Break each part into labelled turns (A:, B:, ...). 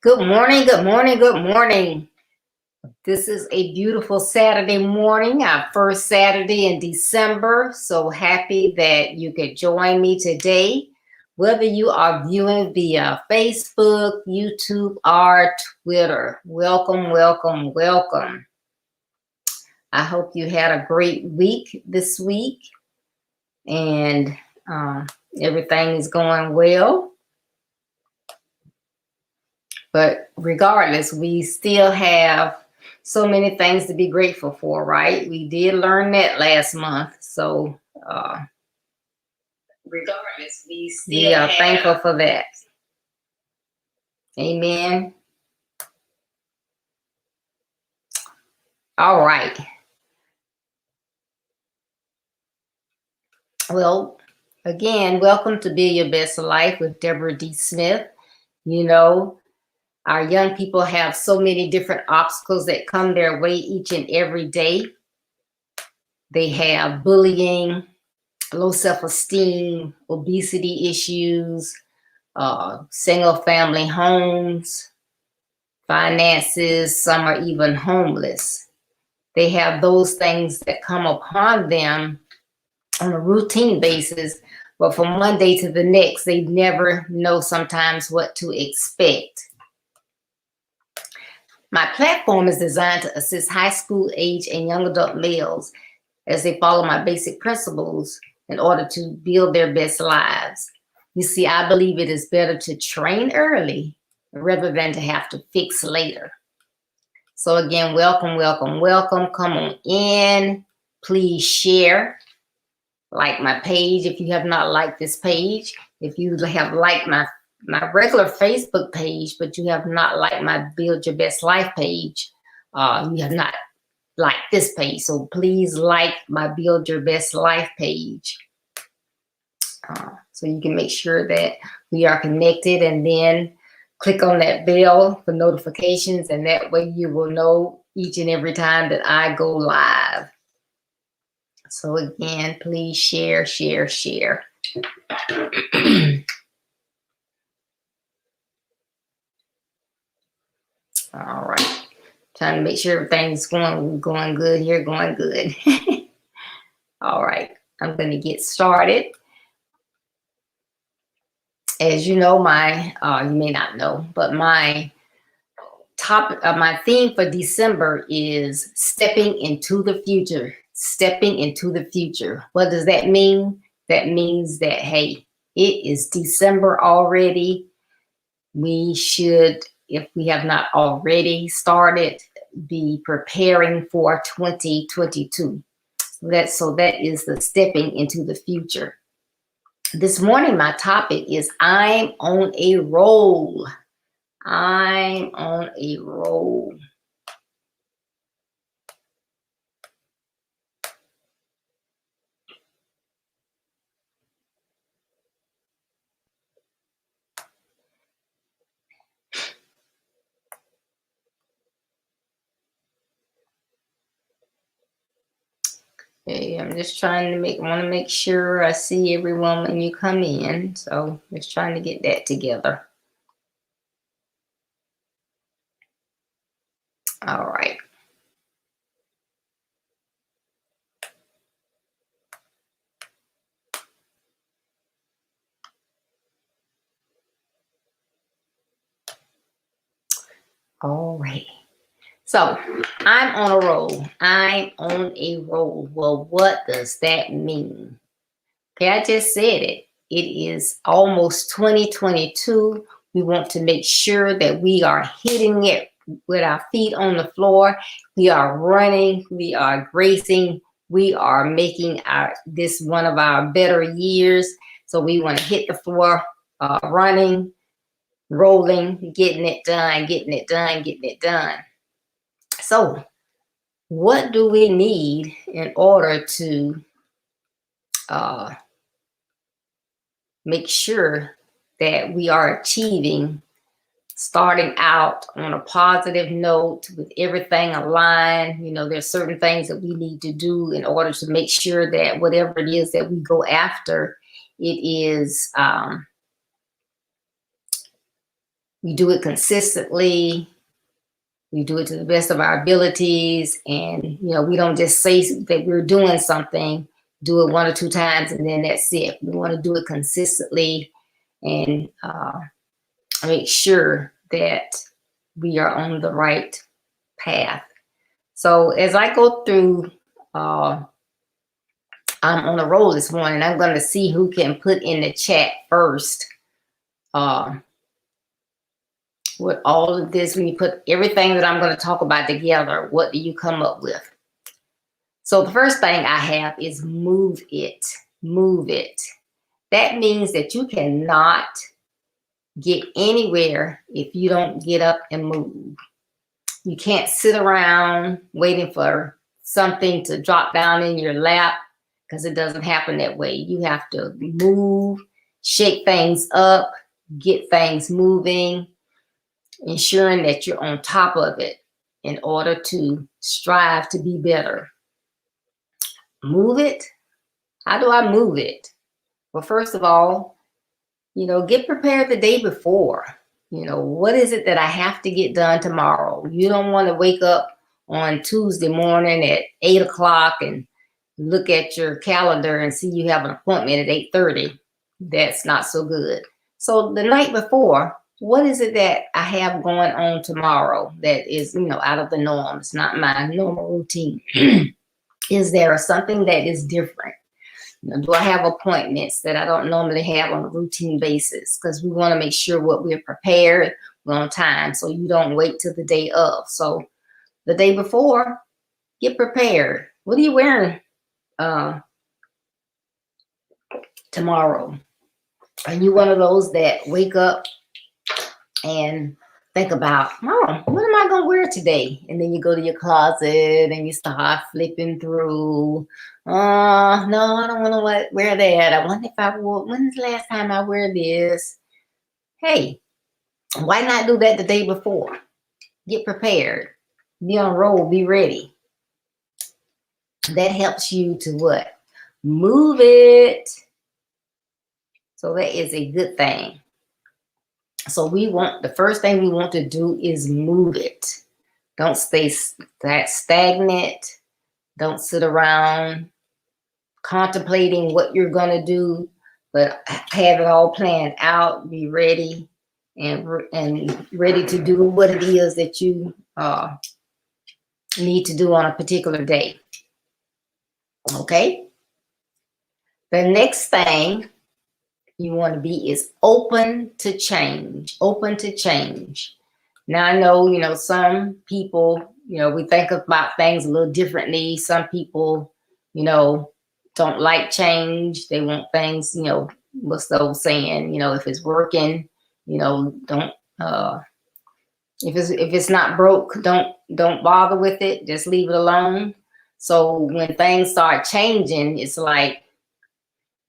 A: Good morning, good morning, good morning. This is a beautiful Saturday morning, our first Saturday in December. So happy that you could join me today. Whether you are viewing via Facebook, YouTube, or Twitter, welcome, welcome, welcome. I hope you had a great week this week and everything is going well. But regardless, we still have so many things to be grateful for, right? We did learn that last month. So regardless, we are thankful for that. Amen. All right. Well, again, welcome to Build Your Best Life with Deborah D. Smith. You know, our young people have so many different obstacles that come their way each and every day. They have bullying, low self-esteem, obesity issues, single family homes, finances. Some are even homeless. They have those things that come upon them on a routine basis, but from one day to the next, they never know sometimes what to expect. My platform is designed to assist high school age and young adult males as they follow my basic principles in order to build their best lives. You see, I believe it is better to train early rather than to have to fix later. So again, welcome, welcome, welcome. Come on in. Please share. Like my page if you have not liked this page. If you have liked my regular Facebook page, but you have not liked my Build Your Best Life page, you have not liked this page. So please like my Build Your Best Life page. So you can make sure that we are connected, and then click on that bell for notifications, and that way you will know each and every time that I go live. So again, please share, share, share. All right. Trying to make sure everything's going good here, going good. All right. I'm going to get started. As you know, you may not know, but my my theme for December is stepping into the future. Stepping into the future. What does that mean? That means that, hey, it is December already. We should, if we have not already started, be preparing for 2022. So that is the stepping into the future. This morning, my topic is I'm on a roll. I'm on a roll. Okay, I'm just trying to want to make sure I see everyone when you come in. So just trying to get that together. All right. All right. So I'm on a roll. I'm on a roll. Well, what does that mean? Okay, I just said it. It is almost 2022. We want to make sure that we are hitting it with our feet on the floor. We are running. We are racing. We are making this one of our better years. So we want to hit the floor, running, rolling, getting it done, getting it done, getting it done. So what do we need in order to make sure that we are achieving, starting out on a positive note with everything aligned? You know, there's certain things that we need to do in order to make sure that whatever it is that we go after, it is We do it consistently. We do it to the best of our abilities. And, you know, we don't just say that we're doing something, do it 1 or 2 times, and then that's it. We want to do it consistently and make sure that we are on the right path. So as I go through, I'm on a roll this morning. I'm going to see who can put in the chat first. With all of this, when you put everything that I'm going to talk about together, what do you come up with? So the first thing I have is move it. Move it. That means that you cannot get anywhere if you don't get up and move. You can't sit around waiting for something to drop down in your lap, because it doesn't happen that way. You have to move, shake things up, get things moving, ensuring that you're on top of it in order to strive to be better. Move it. How do I move it? Well, first of all, you know, get prepared the day before. You know, what is it that I have to get done tomorrow? You don't want to wake up on Tuesday morning at 8 o'clock and look at your calendar and see you have an appointment at 8:30. That's not so good. So the night before, what is it that I have going on tomorrow that is, you know, out of the norm? It's not my normal routine. Is there something that is different? You know, do I have appointments that I don't normally have on a routine basis? Because we want to make sure what we're prepared, we're on time, so you don't wait till the day of. So the day before, get prepared. What are you wearing tomorrow? Are you one of those that wake up and think about, oh, what am I going to wear today? And then you go to your closet and you start flipping through. No, I don't want to wear that. I wonder if I wore, when's the last time I wear this? Hey, why not do that the day before? Get prepared. Be on roll. Be ready. That helps you to what? Move it. So that is a good thing. So the first thing we want to do is move it. Don't stay stagnant. Don't sit around contemplating what you're going to do, but have it all planned out. Be ready and ready to do what it is that you need to do on a particular day. Okay? The next thing you want to be is open to change. Open to change. Now I know, you know, some people, you know, we think about things a little differently. Some people, you know, don't like change. They want things, you know, what's the old saying, you know, if it's working, you know, don't if it's not broke, don't bother with it. Just leave it alone. So when things start changing, it's like,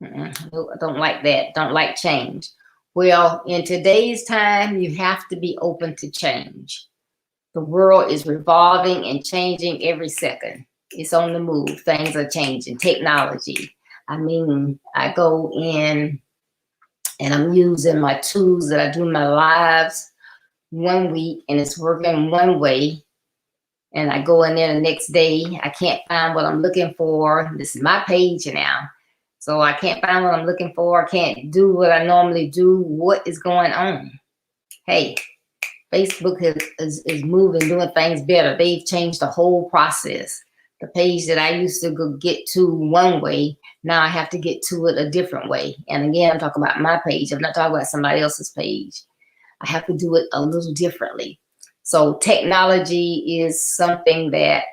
A: I don't like that. Don't like change. Well, in today's time, you have to be open to change. The world is revolving and changing every second. It's on the move. Things are changing. Technology. I mean, I go in and I'm using my tools that I do in my lives one week and it's working one way. And I go in there the next day, I can't find what I'm looking for. This is my page now. So I can't find what I'm looking for. I can't do what I normally do. What is going on? Hey, Facebook is moving, doing things better. They've changed the whole process. The page that I used to go get to one way, now I have to get to it a different way. And again, I'm talking about my page. I'm not talking about somebody else's page. I have to do it a little differently. So technology is something that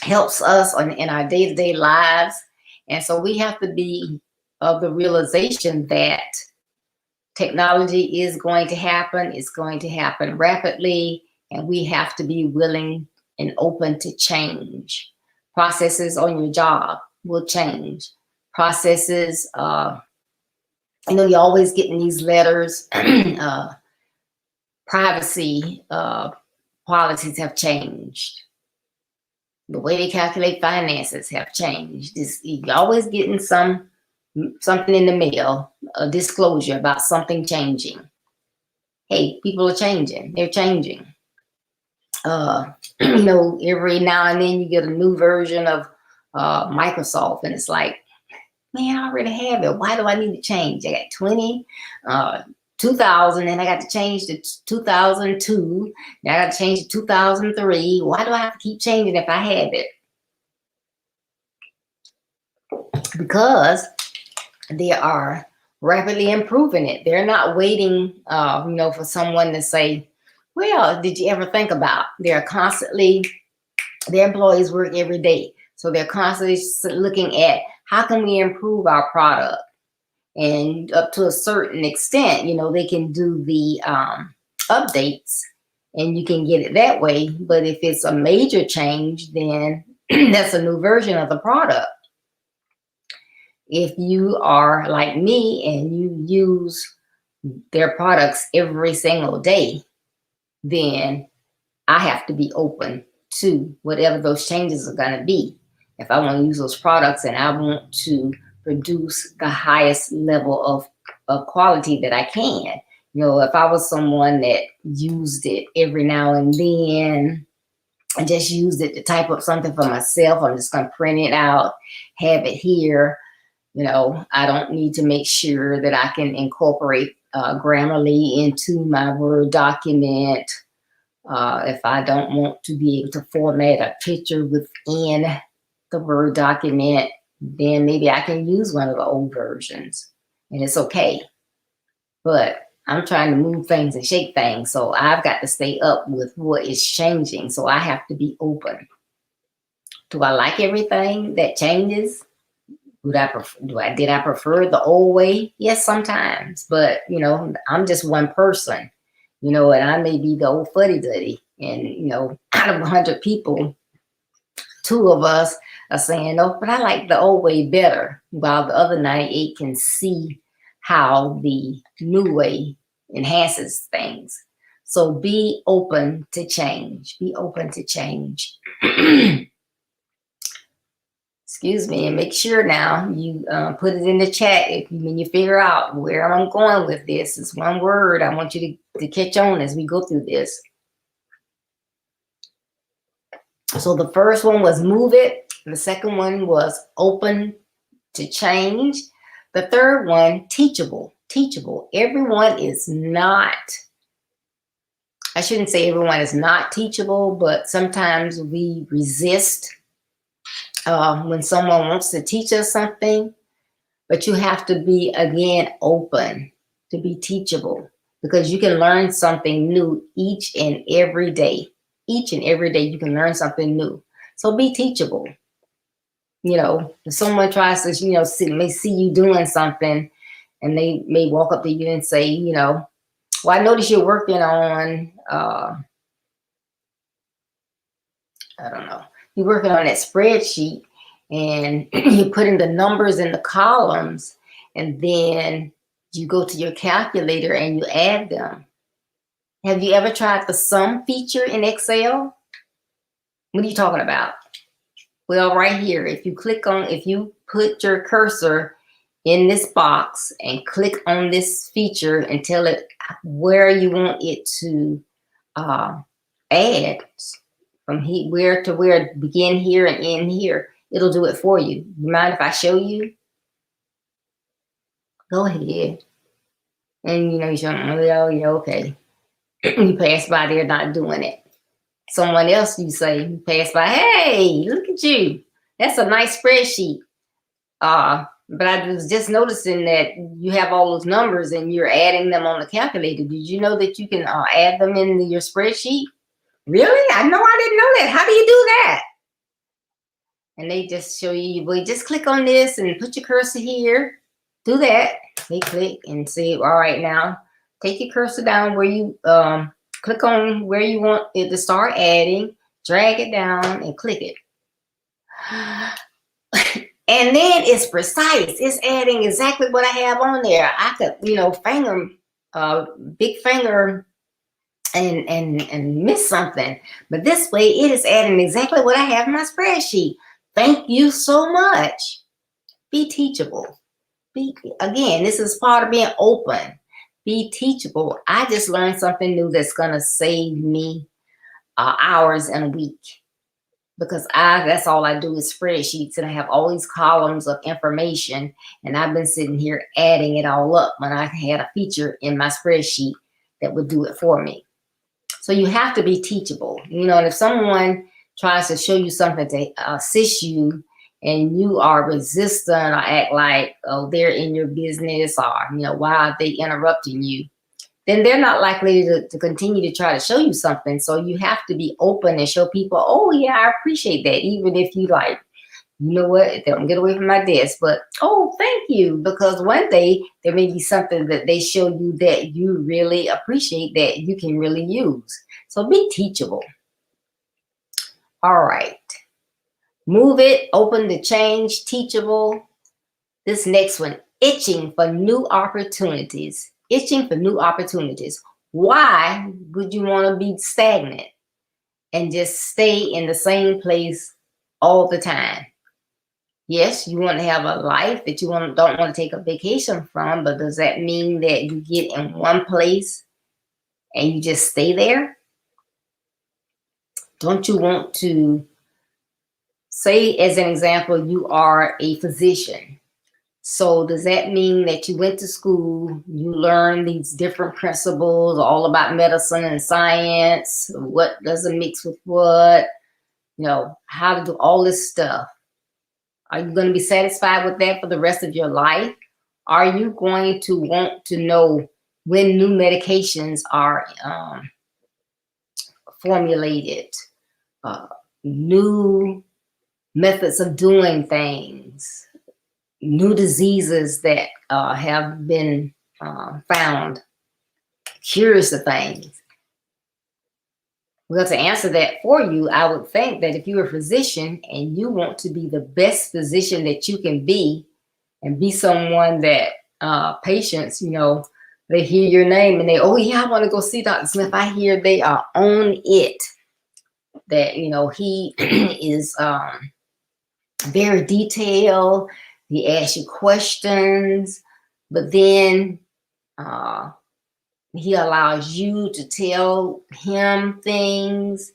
A: helps us in our day-to-day lives. And so we have to be of the realization that technology is going to happen. It's going to happen rapidly, and we have to be willing and open to change. Processes on your job will change. Processes, you know, you're always getting these letters. Privacy policies have changed. The way they calculate finances have changed. You're always getting something in the mail, a disclosure about something changing. hey, people are changing. They're changing. You know, every now and then you get a new version of Microsoft, and it's like, man, I already have it. Why do I need to change? I got 20, 2000, and I got to change to 2002. Now I got to change to 2003. Why do I have to keep changing if I have it? Because they are rapidly improving it. They're not waiting, you know, for someone to say, well, did you ever think about? They're constantly, their employees work every day. So they're constantly looking at how can we improve our product? And up to a certain extent, you know, they can do the updates and you can get it that way. But if it's a major change, then that's a new version of the product. If you are like me and you use their products every single day, then I have to be open to whatever those changes are going to be. If I want to use those products and I want to produce the highest level of quality that I can. You know, if I was someone that used it every now and then, I just used it to type up something for myself, I'm just going to print it out, have it here. You know, I don't need to make sure that I can incorporate Grammarly into my Word document. If I don't want to be able to format a picture within the Word document, then maybe I can use one of the old versions and it's okay. But I'm trying to move things and shake things. So I've got to stay up with what is changing. So I have to be open. Do I like everything that changes? Did I prefer the old way? Yes, sometimes. But, you know, I'm just one person, you know, and I may be the old fuddy-duddy. And, you know, out of 100 people, 2 of us are saying, no, but I like the old way better, while the other 98 can see how the new way enhances things. So be open to change. Be open to change. Excuse me, and make sure now you put it in the chat when you figure out where I'm going with this. It's one word I want you to catch on as we go through this. So the first one was move it. The second one was open to change. The third one, teachable. Teachable. Everyone is not, I shouldn't say everyone is not teachable, but sometimes we resist when someone wants to teach us something. But you have to be, again, open to be teachable, because you can learn something new each and every day. Each and every day you can learn something new. So be teachable. You know, if someone tries to, you know, may see you doing something and they may walk up to you and say, you know, well, I noticed you're working on, I don't know, you're working on that spreadsheet and you're putting the numbers in the columns, and then you go to your calculator and you add them. Have you ever tried the sum feature in Excel? What are you talking about? Well, right here, if you put your cursor in this box and click on this feature and tell it where you want it to add, from where to where, begin here and end here, it'll do it for you. You mind if I show you? Go ahead. And you know, you show them, oh, yeah, okay. You pass by, they're not doing it. Someone else, you say, you pass by, hey, look at you. That's a nice spreadsheet. But I was just noticing that you have all those numbers and you're adding them on the calculator. Did you know that you can add them in your spreadsheet? Really? I know, I didn't know that. How do you do that? And they just show you, well, just click on this and put your cursor here. Do that. They click and say, all right, now take your cursor down where you click on where you want it to start adding, drag it down and click it. And then it's precise. It's adding exactly what I have on there. I could, you know, big finger and miss something. But this way it is adding exactly what I have in my spreadsheet. Thank you so much. Be teachable. Again, this is part of being open. be teachable. I just learned something new that's going to save me hours in a week, because that's all I do is spreadsheets, and I have all these columns of information, and I've been sitting here adding it all up when I had a feature in my spreadsheet that would do it for me. So you have to be teachable, and if someone tries to show you something to assist you, and you are resistant or act like, oh, they're in your business, or, why are they interrupting you? Then they're not likely to continue to try to show you something. So you have to be open and show people, oh, yeah, I appreciate that. Even if you like, you know what, don't get away from my desk, but, oh, thank you. Because one day there may be something that they show you that you really appreciate that you can really use. So be teachable. All right. Move it, open to change, teachable. This next one, itching for new opportunities. Itching for new opportunities. Why would you want to be stagnant and just stay in the same place all the time? Yes, you want to have a life that you don't want to take a vacation from, but does that mean that you get in one place and you just stay there? Don't you want to, say as an example, you are a physician. So does that mean that you went to school, you learned these different principles all about medicine and science, what doesn't mix with what, how to do all this stuff? Are you going to be satisfied with that for the rest of your life? Are you going to want to know when new medications are formulated, new methods of doing things, new diseases that have been found, cures to things? Well, to answer that for you, I would think that if you're a physician and you want to be the best physician that you can be, and be someone that patients, they hear your name and they, oh yeah, I want to go see Dr. Smith. I hear they are on it, that, he is very detailed. He asks you questions, but then he allows you to tell him things,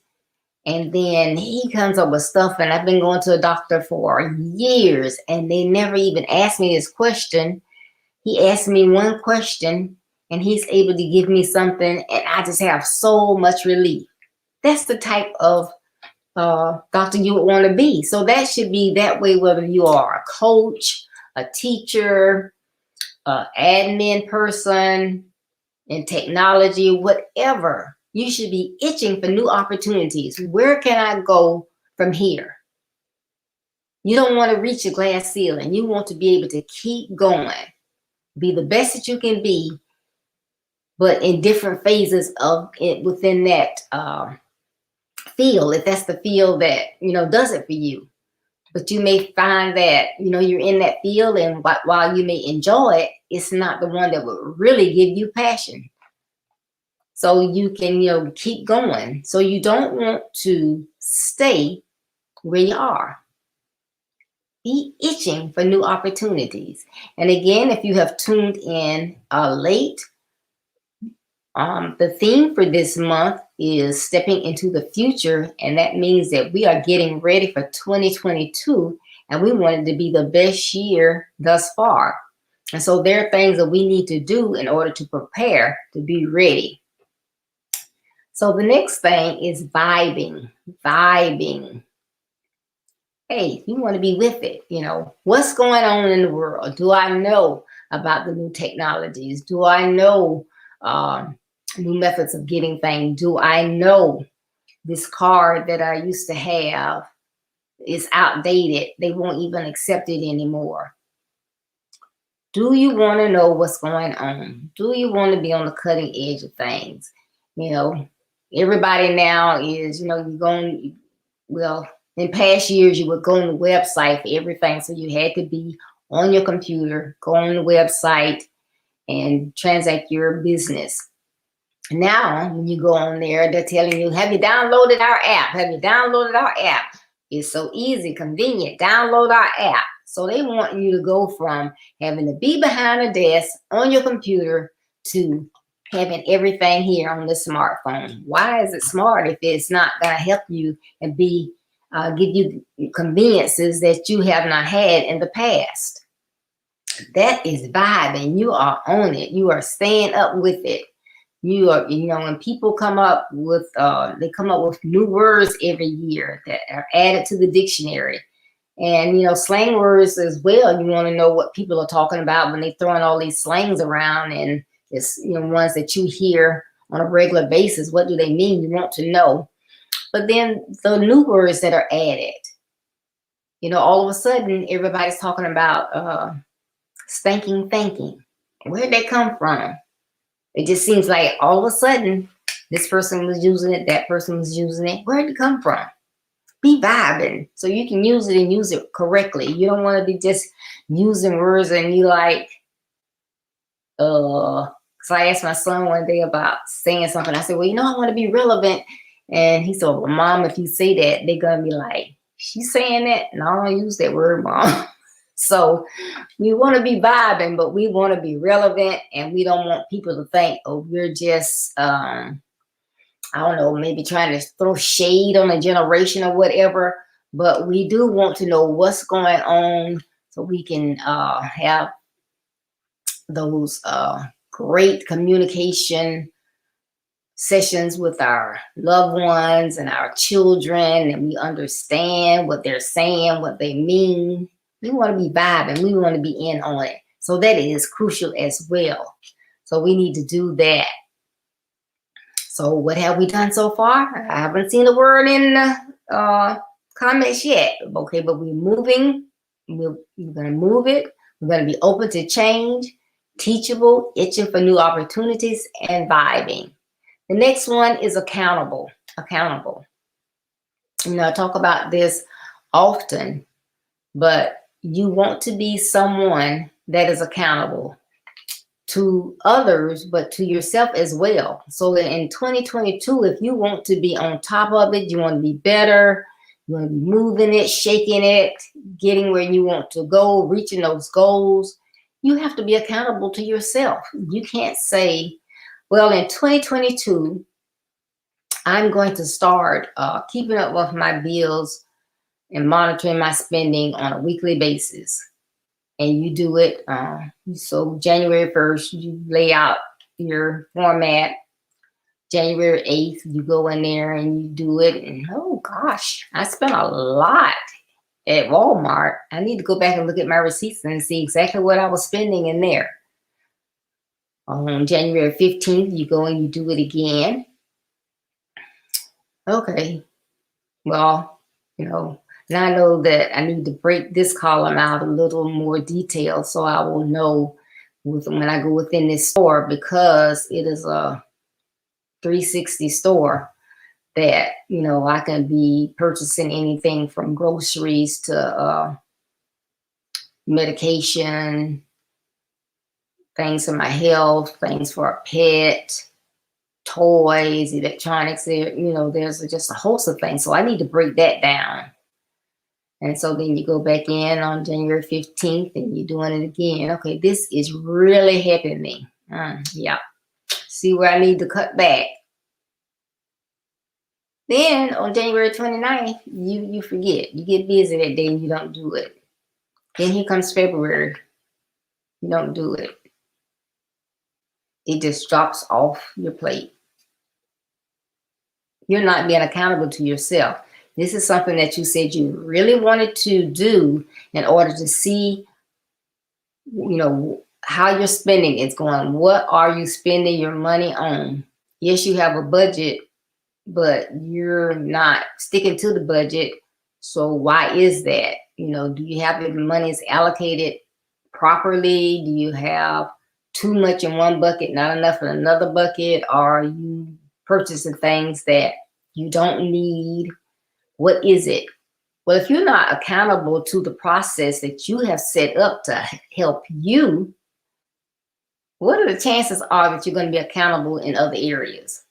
A: and then he comes up with stuff. And I've been going to a doctor for years, and they never even asked me this question. He asked me one question, and he's able to give me something, and I just have so much relief. That's the type of doctor you would want to be. So that should be that way, whether you are a coach, a teacher, admin person, in technology, whatever. You should be itching for new opportunities. Where can I go from here? You don't want to reach a glass ceiling. You want to be able to keep going, be the best that you can be, but in different phases of it within that field, if that's the field that, does it for you. But you may find that, you're in that field, and while you may enjoy it, it's not the one that would really give you passion. So you can, keep going. So you don't want to stay where you are. Be itching for new opportunities. And again, if you have tuned in late, the theme for this month is stepping into the future. And that means that we are getting ready for 2022, and we want it to be the best year thus far. And so there are things that we need to do in order to prepare to be ready. So the next thing is vibing. Hey, you want to be with it. What's going on in the world? Do I know about the new technologies? Do I know new methods of getting things? Do I know this card that I used to have is outdated? They won't even accept it anymore. Do you want to know what's going on? Do you want to be on the cutting edge of things? Everybody now is, you're going, well, in past years, you would go on the website for everything. So you had to be on your computer, go on the website and transact your business. Now, when you go on there, they're telling you, have you downloaded our app? Have you downloaded our app? It's so easy, convenient. Download our app. So they want you to go from having to be behind a desk on your computer to having everything here on the smartphone. Why is it smart if it's not going to help you and be give you conveniences that you have not had in the past? That is vibing. You are on it. You are staying up with it. You are, you know, when people come up with, they come up with new words every year that are added to the dictionary. And, you know, slang words as well. You want to know what people are talking about when they're throwing all these slangs around, and it's, you know, ones that you hear on a regular basis. What do they mean? You want to know. But then the new words that are added, you know, all of a sudden everybody's talking about stinking thinking. Where'd they come from? It just seems like all of a sudden this person was using it, that person was using it. Where'd it come from? Be vibing so you can use it and use it correctly. You don't want to be just using words and you like, so I asked my son one day about saying something. I said, well, you know, I want to be relevant. And he said, well, Mom, if you say that, they're going to be like, she's saying that? And I don't use that word, Mom. So we want to be vibing, but we want to be relevant, and we don't want people to think, oh, we're just, I don't know, maybe trying to throw shade on a generation or whatever. But we do want to know what's going on so we can have those great communication sessions with our loved ones and our children, and we understand what they're saying, what they mean. We want to be vibing. We want to be in on it. So that is crucial as well. So we need to do that. So what have we done so far? I haven't seen a word in the comments yet. Okay, but we're moving. We're going to move it. We're going to be open to change, teachable, itching for new opportunities, and vibing. The next one is accountable. Accountable. You know, I talk about this often, but you want to be someone that is accountable to others, but to yourself as well. So in 2022, if you want to be on top of it, you want to be better, you want to be moving it, shaking it, getting where you want to go, reaching those goals, you have to be accountable to yourself. You can't say, well, in 2022, I'm going to start keeping up with my bills and monitoring my spending on a weekly basis. And you do it, so January 1st, you lay out your format. January 8th, you go in there and you do it. And oh gosh, I spent a lot at Walmart. I need to go back and look at my receipts and see exactly what I was spending in there. On January 15th, you go and you do it again. Okay, well, you know, now I know that I need to break this column out a little more detail so I will know when I go within this store, because it is a 360 store that, you know, I can be purchasing anything from groceries to medication, things for my health, things for a pet, toys, electronics. There, you know, there's just a host of things. So I need to break that down. And so then you go back in on January 15th and you're doing it again. Okay, this is really helping me. Yeah. See where I need to cut back. Then on January 29th, you forget. You get busy that day and you don't do it. Then here comes February. You don't do it. It just drops off your plate. You're not being accountable to yourself. This is something that you said you really wanted to do in order to see, you know, how your spending is going. What are you spending your money on? Yes, you have a budget, but you're not sticking to the budget. So why is that? You know, do you have the monies allocated properly? Do you have too much in one bucket, not enough in another bucket? Are you purchasing things that you don't need? What is it? Well, if you're not accountable to the process that you have set up to help you, what are the chances are that you're going to be accountable in other areas?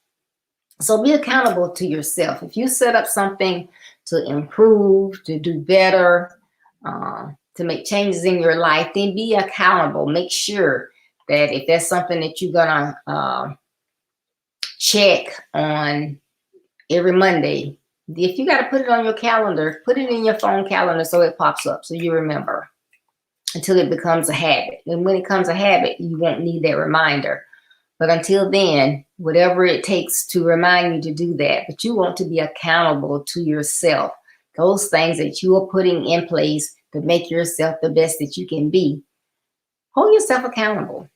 A: So be accountable to yourself. If you set up something to improve, to do better, to make changes in your life, then be accountable. Make sure that if that's something that you're gonna check on every Monday, if you got to put it on your calendar, put it in your phone calendar so it pops up so you remember until it becomes a habit. And when it becomes a habit, you won't need that reminder. But until then, whatever it takes to remind you to do that, but you want to be accountable to yourself. Those things that you are putting in place to make yourself the best that you can be. Hold yourself accountable.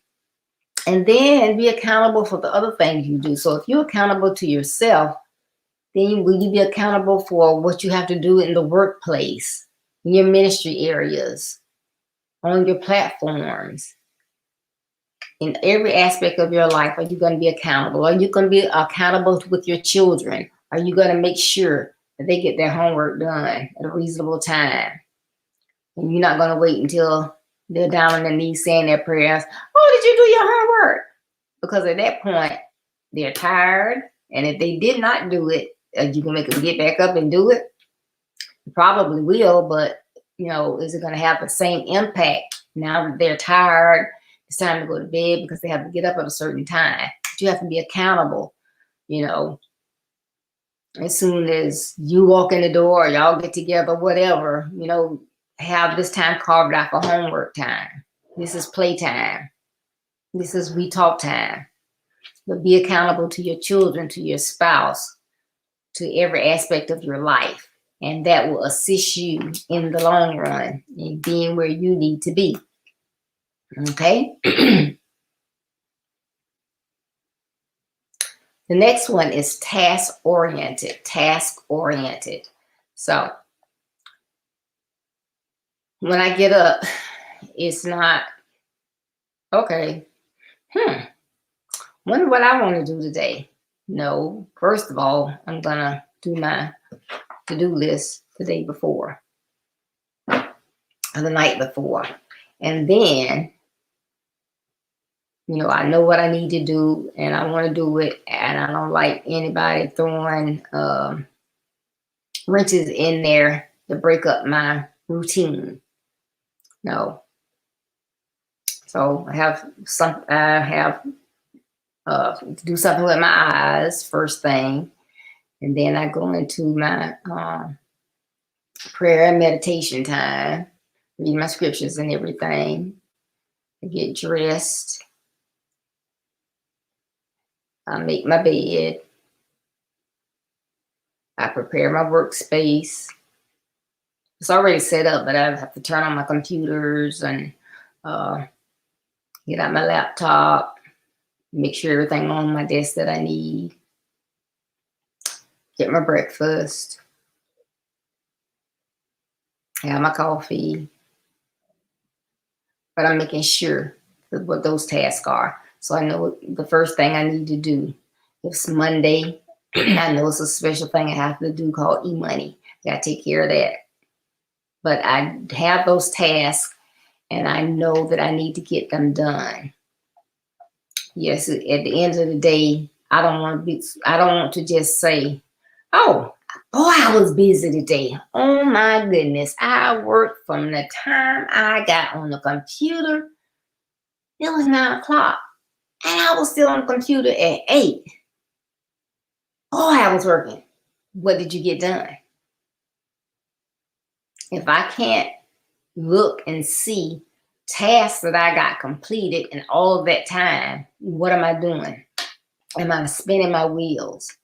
A: And then be accountable for the other things you do. So if you're accountable to yourself, then will you be accountable for what you have to do in the workplace, in your ministry areas, on your platforms, in every aspect of your life? Are you going to be accountable? Are you going to be accountable with your children? Are you going to make sure that they get their homework done at a reasonable time? And you're not going to wait until they're down on their knees saying their prayers. Oh, did you do your homework? Because at that point, they're tired. And if they did not do it, you can make them get back up and do it. You probably will, but you know, is it going to have the same impact now that they're tired? It's time to go to bed because they have to get up at a certain time. But you have to be accountable, you know. As soon as you walk in the door, y'all get together, whatever, you know, have this time carved out for homework time. This is playtime. This is we talk time. But be accountable to your children, to your spouse, to every aspect of your life. And that will assist you in the long run in being where you need to be. Okay? The next one is task-oriented. Task-oriented. So, when I get up, it's not, okay, wonder what I want to do today. No, first of all, I'm going to do my to-do list the day before, or the night before. And then, you know, I know what I need to do and I want to do it. And I don't like anybody throwing wrenches in there to break up my routine. No. So I have to do something with my eyes first thing. And then I go into my prayer and meditation time, read my scriptures and everything. I get dressed. I make my bed. I prepare my workspace. It's already set up, but I have to turn on my computers and get out my laptop, make sure everything on my desk that I need. Get my breakfast. Have my coffee. But I'm making sure what those tasks are. So I know the first thing I need to do. If it's Monday, I know it's a special thing I have to do called e-money. I got to take care of that. But I have those tasks and I know that I need to get them done. Yes, at the end of the day, I don't want to just say, oh, boy, I was busy today. Oh my goodness. I worked from the time I got on the computer. It was 9 o'clock. And I was still on the computer at 8. Oh, I was working. What did you get done? If I can't look and see tasks that I got completed in all of that time, what am I doing? Am I spinning my wheels?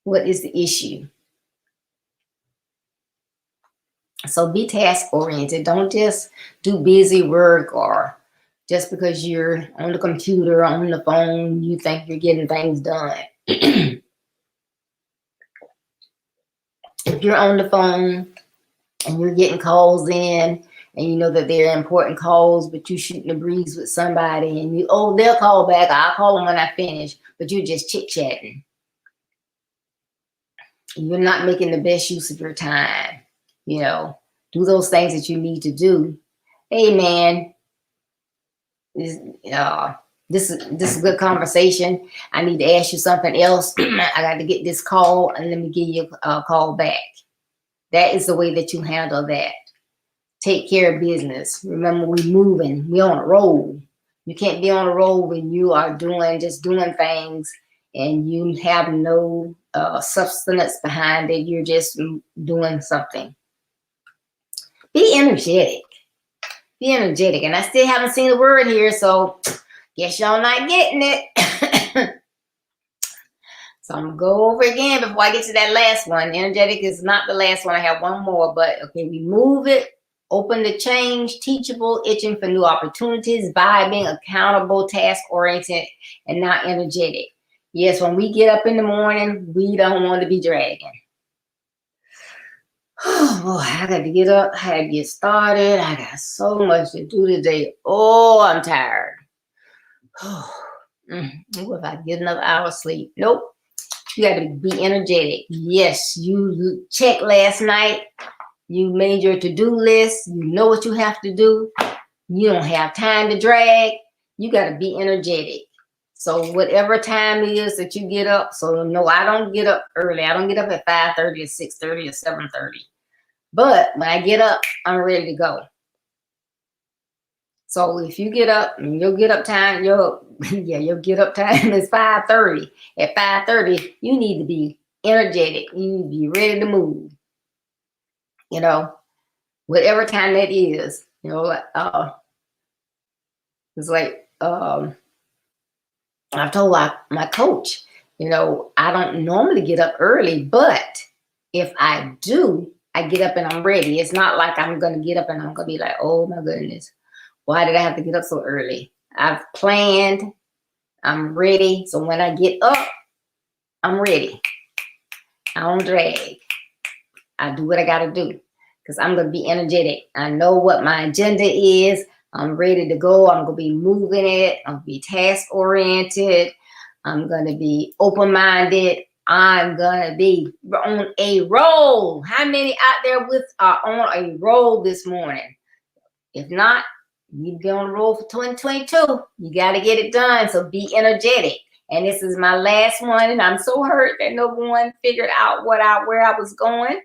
A: What is the issue? So be task oriented. Don't just do busy work or just because you're on the computer, on the phone, you think you're getting things done. If you're on the phone and you're getting calls in and you know that they're important calls, but you're shooting the breeze with somebody and they'll call back. I'll call them when I finish, but you're just chit-chatting. You're not making the best use of your time. You know, do those things that you need to do. Hey, man, this is a good conversation. I need to ask you something else. I got to get this call and let me give you a call back. That is the way that you handle that. Take care of business. Remember, we're moving. We're on a roll. You can't be on a roll when you are just doing things and you have no substance behind it. You're just doing something. Be energetic. Be energetic. And I still haven't seen the word here, so guess y'all not getting it. So I'm going to go over again before I get to that last one. Energetic is not the last one. I have one more, but okay, we move it. Open to change, teachable, itching for new opportunities, vibing, accountable, task-oriented, and now energetic. Yes, when we get up in the morning, we don't want to be dragging. Oh, boy, I got to get up. I got to get started. I got so much to do today. Oh, I'm tired. What if I get another hour of sleep? Nope. You got to be energetic. Yes, you checked last night. You made your to-do list. You know what you have to do. You don't have time to drag. You got to be energetic. So whatever time it is that you get up. So no, I don't get up early. I don't get up at 5:30 or 6:30 or 7:30. But when I get up, I'm ready to go. So if you get up, your get up time, your get up time is 5:30. At 5:30, you need to be energetic. You need to be ready to move. You know, whatever time that is, you know, it's like I've told my coach, you know, I don't normally get up early, but if I do, I get up and I'm ready. It's not like I'm going to get up and I'm going to be like, oh my goodness, why did I have to get up so early? I've planned, I'm ready. So when I get up, I'm ready. I don't drag. I do what I got to do because I'm going to be energetic. I know what my agenda is. I'm ready to go. I'm going to be moving it. I'm going to be task oriented. I'm going to be open-minded. I'm going to be on a roll. How many out there are on a roll this morning? If not, you be on a roll for 2022. You got to get it done. So be energetic. And this is my last one. And I'm so hurt that no one figured out where I was going.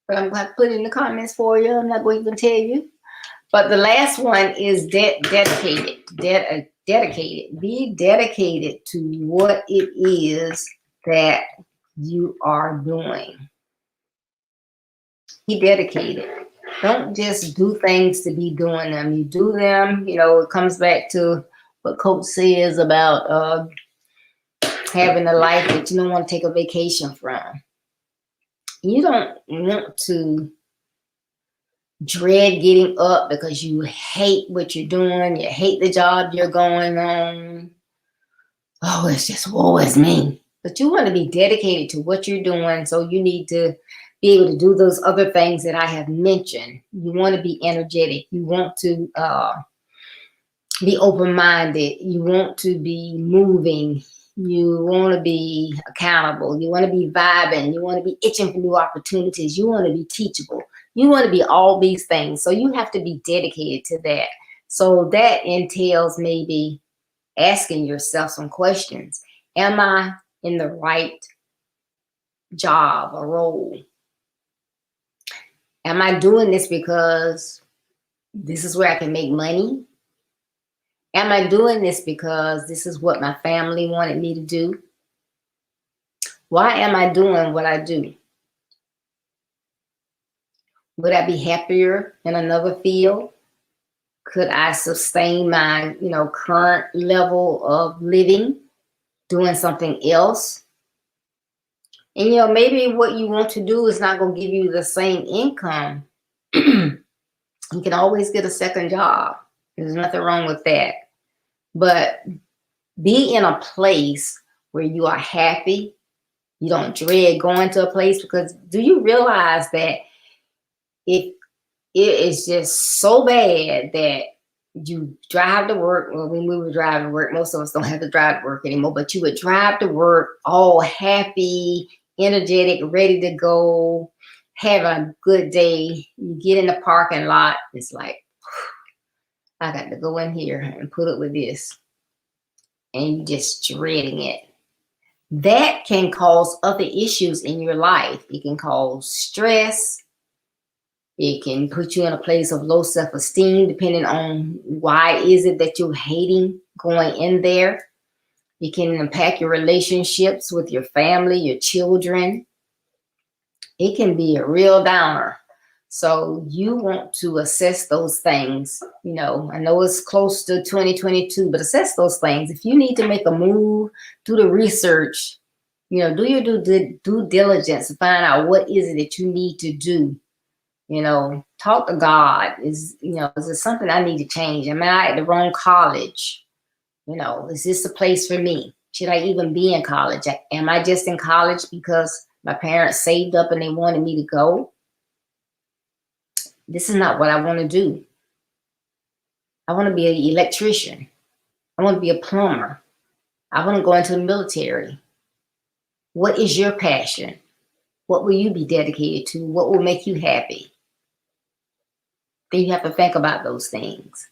A: But I'm going to put it in the comments for you. I'm not going to even tell you. But the last one is dedicated. Dedicated. Be dedicated to what it is that you are doing. Be dedicated. Don't just do things to be doing them. You do them, you know, it comes back to what Coach says about having a life that you don't want to take a vacation from. You don't want to dread getting up because you hate what you're doing. You hate the job you're going on. Oh, it's just woe is me. But you want to be dedicated to what you're doing. So you need to be able to do those other things that I have mentioned. You want to be energetic. You want to be open-minded. You want to be moving. You want to be accountable. You want to be vibing. You want to be itching for new opportunities. You want to be teachable. You want to be all these things. So you have to be dedicated to that. So that entails maybe asking yourself some questions. Am I in the right job or role? Am I doing this because this is where I can make money? Am I doing this because this is what my family wanted me to do? Why am I doing what I do? Would I be happier in another field? Could I sustain my, current level of living doing something else? And, maybe what you want to do is not going to give you the same income. You can always get a second job. There's nothing wrong with that. But be in a place where you are happy. You don't dread going to a place, because do you realize that it is just so bad that you drive to work? Well, when we were driving to work, most of us don't have to drive to work anymore, but you would drive to work all happy, energetic, ready to go, have a good day. You get in the parking lot, it's like, I got to go in here and put up with this. And you're just dreading it. That can cause other issues in your life. It can cause stress. It can put you in a place of low self-esteem, depending on why is it that you're hating going in there. It can impact your relationships with your family, your children. It can be a real downer. So you want to assess those things. You know, I know it's close to 2022, but assess those things. If you need to make a move, do the research, you know, do your due diligence to find out what is it that you need to do. You know, talk to God. Is it something I need to change? Am I at the wrong college? You know, is this a place for me? Should I even be in college? Am I just in college because my parents saved up and they wanted me to go? This is not what I want to do. I want to be an electrician. I want to be a plumber. I want to go into the military. What is your passion? What will you be dedicated to? What will make you happy? Then you have to think about those things.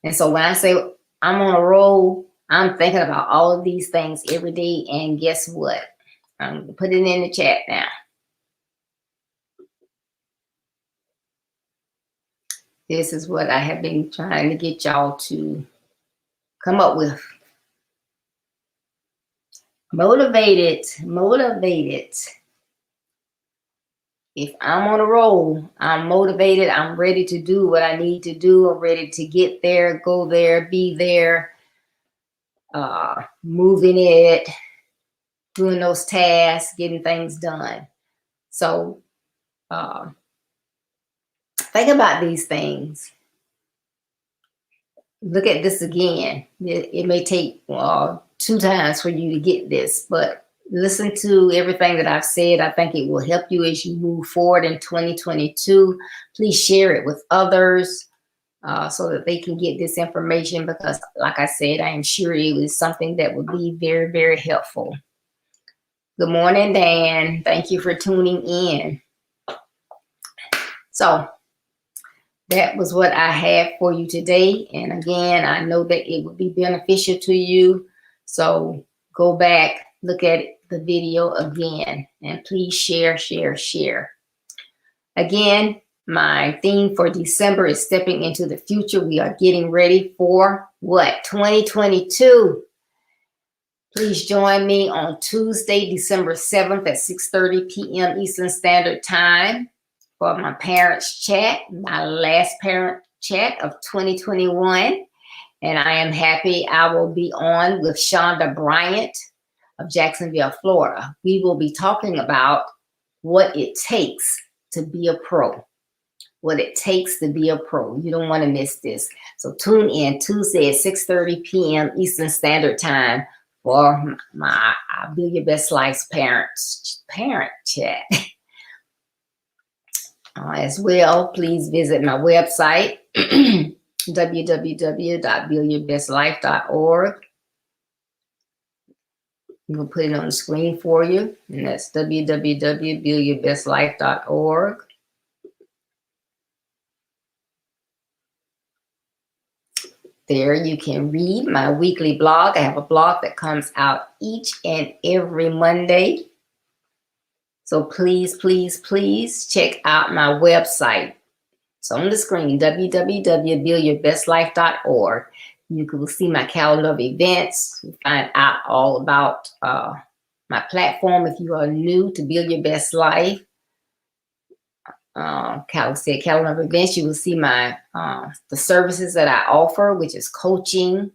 A: And so when I say I'm on a roll, I'm thinking about all of these things every day. And guess what? I'm going to put it in the chat now. This is what I have been trying to get y'all to come up with. Motivated. If I'm on a roll, I'm motivated. I'm ready to do what I need to do. I'm ready to get there, go there, be there, moving it, doing those tasks, getting things done. So think about these things. Look at this again. It may take 2 times for you to get this, but listen to everything that I've said. I think it will help you as you move forward in 2022. Please share it with others so that they can get this information, because like I said, I am sure it is something that will be very, very helpful. Good morning, Dan. Thank you for tuning in. So that was what I had for you today. And again, I know that it would be beneficial to you. So go back, look at the video again, and please share. Again, my theme for December is stepping into the future. We are getting ready for what? 2022. Please join me on Tuesday, December 7th at 6:30 p.m. Eastern Standard Time for my parents chat, my last parent chat of 2021. And I am happy I will be on with Shonda Bryant of Jacksonville, Florida. We will be talking about what it takes to be a pro. What it takes to be a pro. You don't want to miss this. So tune in Tuesday at 6:30 p.m. Eastern Standard Time for my Build Your Best Life's parent chat. As well, please visit my website, www.buildyourbestlife.org. I'm going to put it on the screen for you, and that's www.buildyourbestlife.org. There you can read my weekly blog. I have a blog that comes out each and every Monday. So please check out my website. It's on the screen, www.buildyourbestlife.org. You can see my calendar of events. You find out all about my platform if you are new to Build Your Best Life. Calendar of events. You will see my the services that I offer, which is coaching,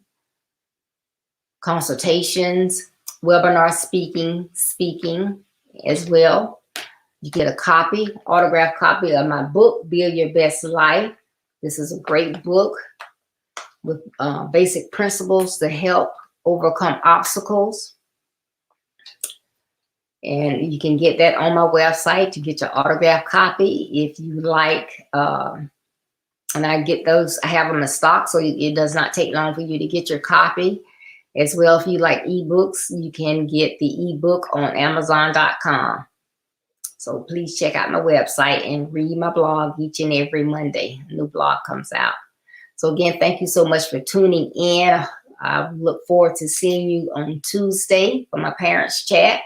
A: consultations, webinar speaking as well. You get a copy, autographed copy of my book, Build Your Best Life. This is a great book with basic principles to help overcome obstacles. And you can get that on my website. You get your autographed copy if you like. And I get those, I have them in stock, so it does not take long for you to get your copy. As well, if you like ebooks, you can get the ebook on Amazon.com. So please check out my website and read my blog each and every Monday. A new blog comes out. So again, thank you so much for tuning in. I look forward to seeing you on Tuesday for my parents chat.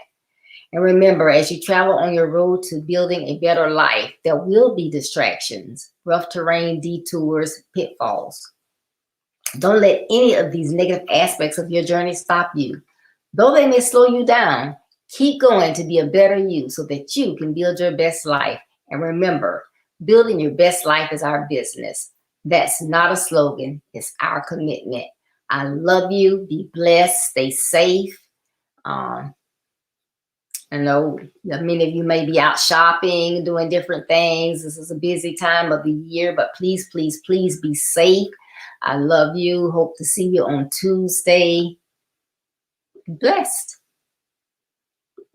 A: And remember, as you travel on your road to building a better life, there will be distractions, rough terrain, detours, pitfalls. Don't let any of these negative aspects of your journey stop you. Though they may slow you down, keep going to be a better you so that you can build your best life. And remember, building your best life is our business. That's not a slogan, it's our commitment. I love you. Be blessed. Stay safe. I know many of you may be out shopping, doing different things. This is a busy time of the year, but please, please, please be safe. I love you. Hope to see you on Tuesday. Be blessed.